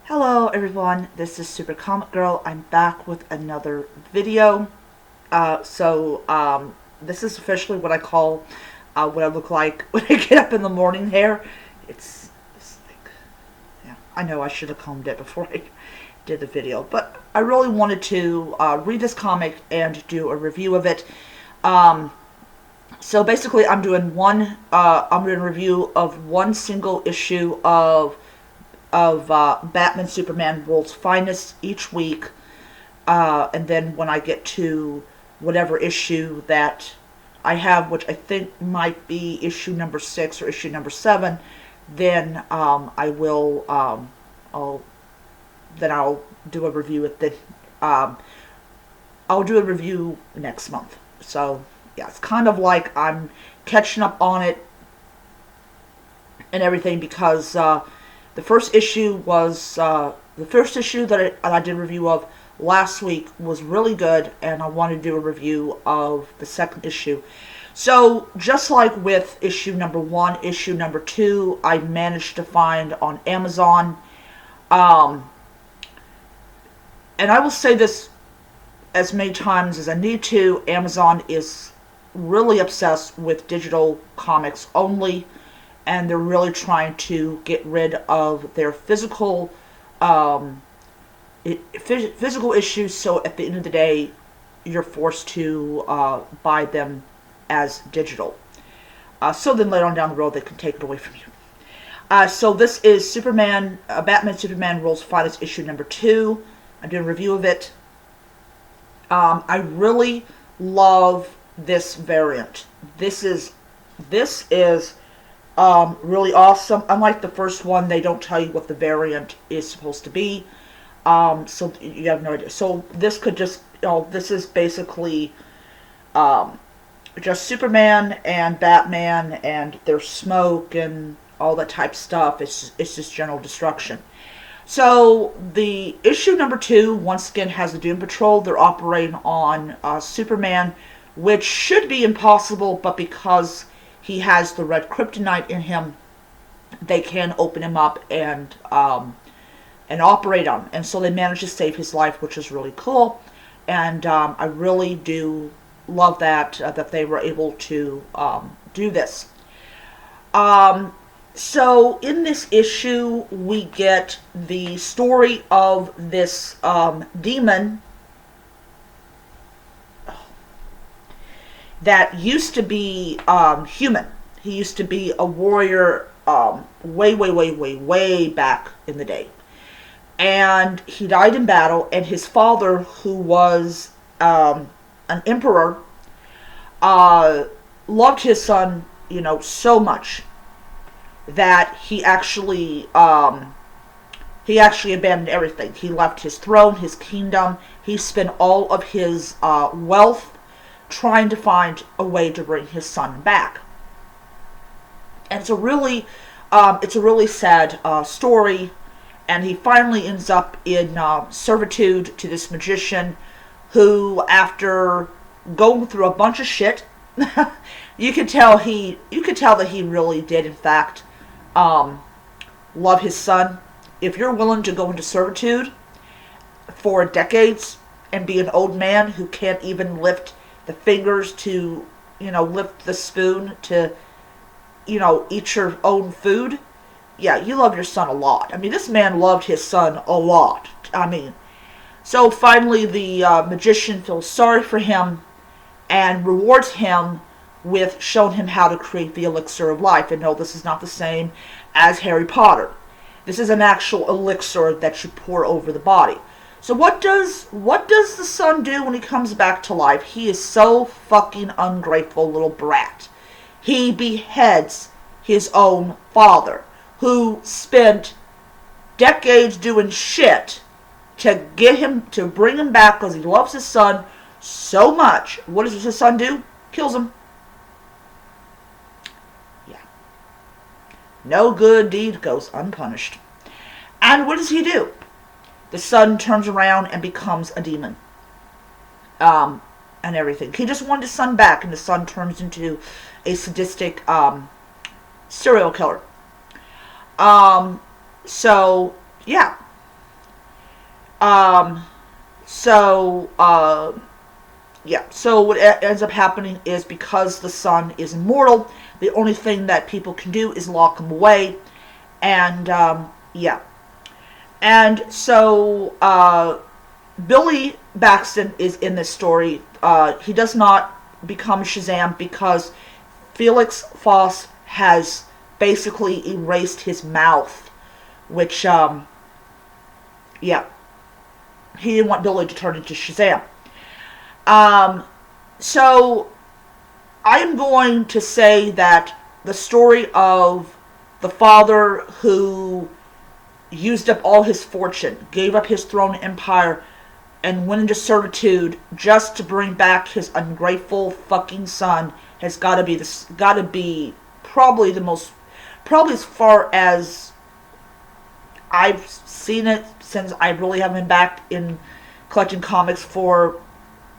Hello everyone, this is Super Comic Girl. I'm back with another video. This is officially what I call what I look like when I get up in the morning here. It's like, yeah, I know I should have combed it before I did the video, but I really wanted to read this comic and do a review of it. So basically I'm doing a review of one single issue of Batman Superman World's Finest each week, and then when I get to whatever issue that I have, which I think might be issue number 6 or issue number 7, then I'll do a review at the I'll do a review next month. So yeah, it's kind of like I'm catching up on it and everything because the first issue that I did a review of last week was really good, and I want to do a review of the second issue. So just like with issue number 1, issue number 2, I managed to find on Amazon. And I will say this as many times as I need to, Amazon is really obsessed with digital comics only, and they're really trying to get rid of their physical issues, so at the end of the day, you're forced to buy them as digital. So then later on down the road, they can take it away from you. So this is Batman Superman World's Finest issue number 2. I'm doing a review of it. I really love this variant. This is really awesome. Unlike the first one, they don't tell you what the variant is supposed to be. So you have no idea. So this could just, this is basically just Superman and Batman and their smoke and all that type of stuff. It's just general destruction. So the issue number 2 once again has the Doom Patrol. They're operating on Superman, which should be impossible, but because he has the red kryptonite in him, they can open him up and operate on him. And so they managed to save his life, which is really cool. And I really do love that they were able to do this. So in this issue, we get the story of this demon that used to be human. He used to be a warrior way back in the day. And he died in battle, and his father, who was an emperor, loved his son, so much that he actually abandoned everything. He left his throne, his kingdom. He spent all of his wealth trying to find a way to bring his son back. And it's a really sad story. And he finally ends up in servitude to this magician, who, after going through a bunch of shit, you could tell that he really did, in fact, love his son. If you're willing to go into servitude for decades and be an old man who can't even lift the fingers to, lift the spoon to, eat your own food, yeah, you love your son a lot. I mean, this man loved his son a lot. So finally the magician feels sorry for him and rewards him with showing him how to create the elixir of life. And no, this is not the same as Harry Potter. This is an actual elixir that you pour over the body. So what does the son do when he comes back to life? He is so fucking ungrateful little brat. He beheads his own father, who spent decades doing shit to bring him back because he loves his son so much. What does his son do? Kills him. Yeah. No good deed goes unpunished. And what does he do? The son turns around and becomes a demon. And everything. He just wanted his son back, and the son turns into a sadistic serial killer. So, yeah. Um, so, yeah, so what ends up happening is because the son is immortal, the only thing that people can do is lock him away. And, yeah. And so, Billy Baxton is in this story. He does not become Shazam because Felix Faust has basically erased his mouth, which, yeah, he didn't want Billy to turn into Shazam. Um, so I am going to say that the story of the father who used up all his fortune, gave up his throne and empire, and went into servitude just to bring back his ungrateful fucking son has got to be probably the most, probably as far as I've seen it since I really haven't been back in collecting comics for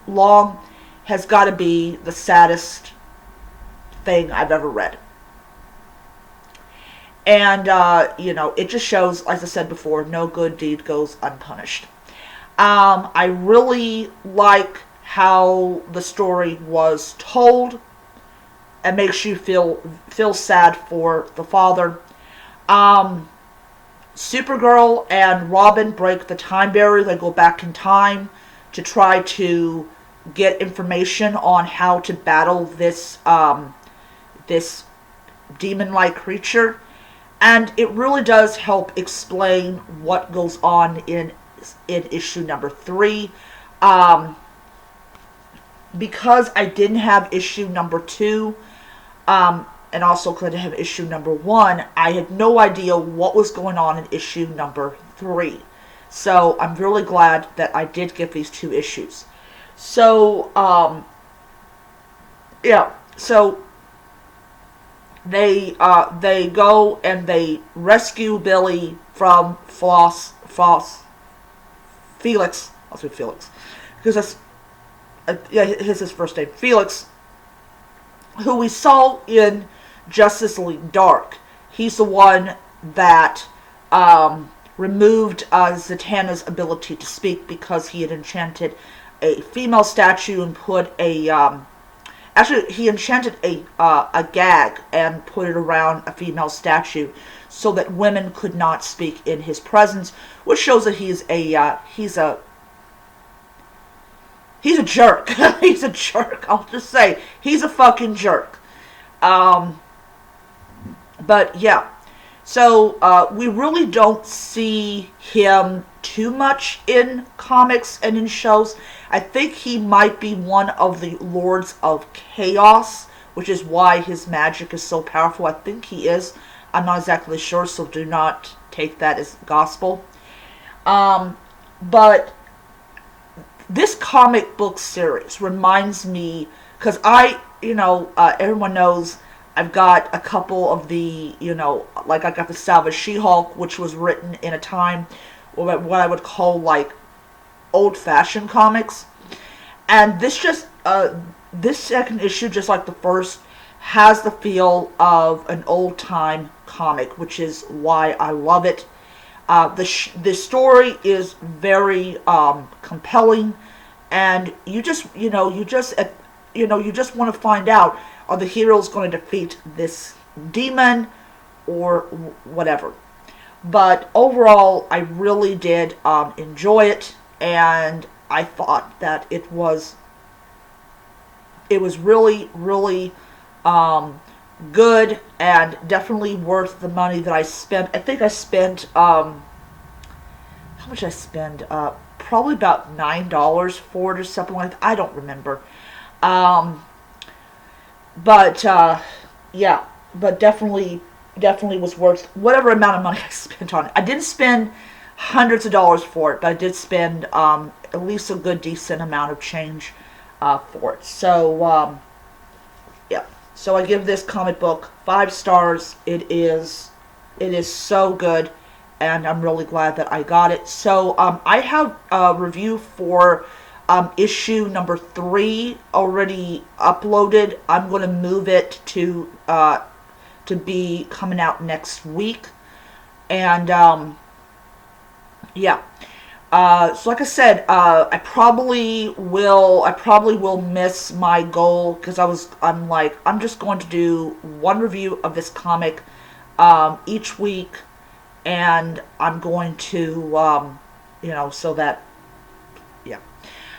long, has got to be the saddest thing I've ever read. And, it just shows, as I said before, no good deed goes unpunished. I really like how the story was told. It makes you feel sad for the father. Supergirl and Robin break the time barrier. They go back in time to try to get information on how to battle this demon-like creature. And it really does help explain what goes on in issue number 3. Because I didn't have issue number 2, and also because I didn't have issue number 1, I had no idea what was going on in issue number 3. So I'm really glad that I did get these 2 issues. So, yeah, so they go and they rescue Billy from Felix. I'll say Felix, because that's his first name, Felix, who we saw in Justice League Dark. He's the one that removed Zatanna's ability to speak because he had enchanted a female statue and put a actually, he enchanted a gag and put it around a female statue so that women could not speak in his presence, which shows that he's a jerk. He's a jerk. I'll just say he's a fucking jerk. But yeah, so we really don't see him too much in comics and in shows. I think he might be one of the Lords of Chaos, which is why his magic is so powerful. I think he is. I'm not exactly sure, so do not take that as gospel. But this comic book series reminds me, because everyone knows I've got a couple of the, like I got the Salvage She-Hulk, which was written in a time what I would call like old-fashioned comics. And this second issue, just like the first, has the feel of an old-time comic, which is why I love it. The story is very compelling, and you just want to find out, are the heroes going to defeat this demon or whatever. But overall, I really did enjoy it, and I thought that it was really, really good and definitely worth the money that I spent. I think I spent how much I spend? Probably about $9 for it or something like that. I don't remember. But definitely was worth whatever amount of money I spent on it. I didn't spend hundreds of dollars for it, but I did spend at least a good decent amount of change for it. So yeah. So I give this comic book 5 stars. It is so good, and I'm really glad that I got it. So I have a review for issue number 3 already uploaded. I'm going to move it to be coming out next week. And yeah. So like I said, I probably will miss my goal, because I'm like, I'm just going to do one review of this comic each week, and I'm going to, so that, yeah.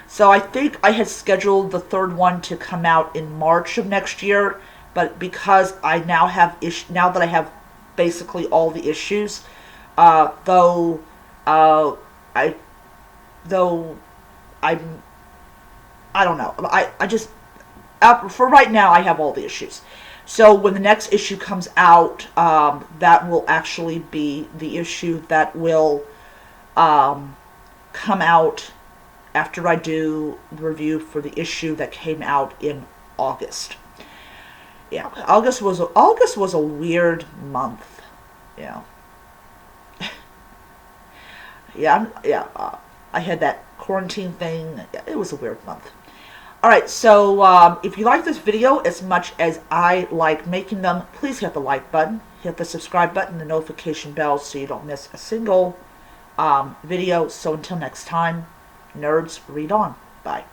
So I think I had scheduled the third one to come out in March of next year, but because I now have now that I have basically all the issues, though, I though I'm I don't know. I just, for right now, I have all the issues. So when the next issue comes out, that will actually be the issue that will come out after I do the review for the issue that came out in August. Yeah, August was a weird month. Yeah, I had that quarantine thing. It was a weird month. Alright, so if you like this video as much as I like making them, please hit the like button, hit the subscribe button, the notification bell so you don't miss a single video. So until next time, nerds, read on. Bye.